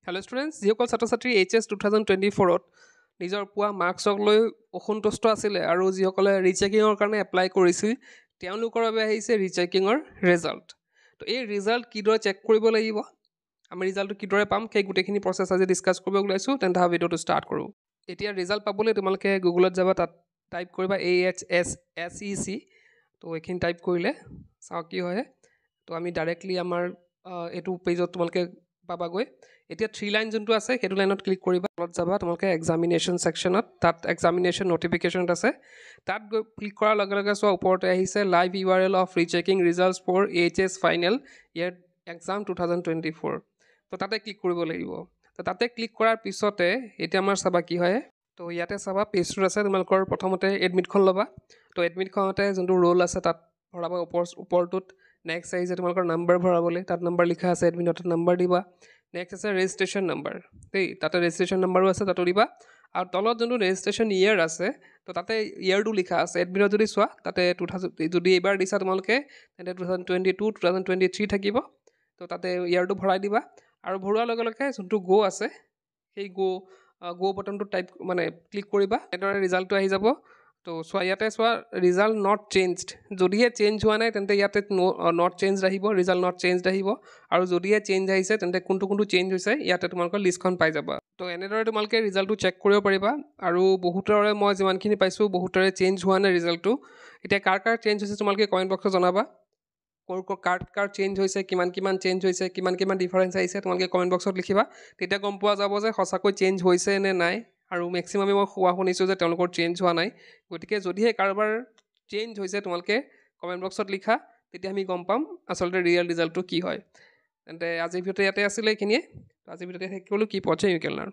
Hello' students, যিসকল ছাত্ৰ ছাত্ৰী HS 2024ত নিজৰ পোৱা মাৰ্কছক লৈ অসন্তুষ্ট আছিলে আৰু যিসকলে ৰিচেকিঙৰ কাৰণে এপ্লাই কৰিছিল তেওঁলোকৰ বাবে আহিছে ৰিচেকিঙৰ ৰিজাল্ট। তো এই ৰিজাল্ট কিদৰে চেক কৰিব লাগিব, আমি ৰিজাল্টটো কিদৰে পাম, সেই গোটেইখিনি প্ৰচেছ আজি ডিছকাছ কৰিব ওলাইছোঁ। তেন্তে ভিডিঅ'টো ষ্টাৰ্ট কৰোঁ। এতিয়া ৰিজাল্ট পাবলৈ তোমালোকে গুগলত যাবা, তাত টাইপ কৰিবা AHSSEC। তো এইখিনি টাইপ কৰিলে চাওঁ কি হয়। তো আমি ডাইৰেক্টলি আমাৰ এইটো পেজত তোমালোকে পাবাগৈ। এতিয়া 3 লাইন যোনটো আছে সেইটো লাইনত ক্লিক কৰিবা, তলত যাবা তোমালোকে এক্সামিনেশ্যন ছেকশ্যনত, তাত এক্সামিনেশ্যন নটিফিকেশ্যনত আছে। তাত গৈ ক্লিক কৰাৰ লগে লগে চোৱা ওপৰতে আহিছে live URL of rechecking results for HS final year exam 2024। তো তাতে ক্লিক কৰিব লাগিব। তো তাতে ক্লিক কৰাৰ পিছতে এতিয়া আমাৰ চাবা কি হয়। তো ইয়াতে চাবা পেজটোত আছে তোমালোকৰ প্ৰথমতে এডমিটখন ল'বা। তো এডমিটখনতে যোনটো ৰোল আছে তাত ভৰাবা। ওপৰটোত নেক্সট আহিছে তোমালোকৰ নাম্বাৰ ভৰাবলৈ, তাত নাম্বাৰ লিখা আছে, এডমিটত নাম্বাৰ দিবা। নেক্সট আছে ৰেজিষ্ট্ৰেশ্যন নাম্বাৰ, দেই, তাতে ৰেজিষ্ট্ৰেশ্যন নাম্বাৰো আছে, তাতো দিবা। আৰু তলত যোনটো ৰেজিষ্ট্ৰেশ্যন ইয়েৰ আছে, তো তাতে ইয়েৰটো লিখা আছে। এডমিটত যদি চোৱা তাতে যদি এইবাৰ দিছা তোমালোকে তেন্তে 2022, 2023 থাকিব। তো তাতে ইয়েৰটো ভৰাই দিবা। আৰু ভৰোৱাৰ লগে লগে যোনটো আছে সেই বটনটো ক্লিক কৰিবা। এনেদৰে ৰিজাল্টটো আহি যাব। তো চোৱা ইয়াতে চোৱা ৰিজাল্ট নট চেঞ্জড, যদিহে চেঞ্জ হোৱা নাই তেন্তে ইয়াতে নট চেঞ্জ আহিব, ৰিজাল্ট নট চেঞ্জ আহিব। আৰু যদিহে চেঞ্জ আহিছে তেন্তে কোনটো চেঞ্জ হৈছে ইয়াতে তোমালোকৰ লিষ্টখন পাই যাবা। তো এনেদৰে তোমালোকে ৰিজাল্টটো চেক কৰিব পাৰিবা। আৰু বহুতৰে মই যিমানখিনি পাইছোঁ বহুতৰে চেঞ্জ হোৱা নাই ৰিজাল্টটো। এতিয়া কাৰ চেঞ্জ হৈছে তোমালোকে কমেণ্ট বক্সত জনাবা। কাৰ চেঞ্জ হৈছে, কিমান চেঞ্জ হৈছে, কিমান ডিফাৰেঞ্চ আহিছে তোমালোকে কমেণ্ট বক্সত লিখিবা। তেতিয়া গম পোৱা যাব যে সঁচাকৈ চেঞ্জ হৈছে নে নাই। আৰু মেক্সিমামে মই শুনিছোঁ যে তেওঁলোকৰ চেঞ্জ হোৱা নাই। গতিকে যদিহে কাৰোবাৰ চেঞ্জ হৈছে তোমালোকে কমেণ্ট বক্সত লিখা, তেতিয়া আমি গম পাম আচলতে ৰিয়েল ৰিজাল্টটো কি হয়। তেন্তে আজিৰ ভিডিঅ'টো ইয়াতে আছিলে এইখিনিয়ে। আজিৰ ভিডিঅ'তে শেষ কৰিলোঁ। কি পঢ়ছে ইউ কেন লাৰ্ণ।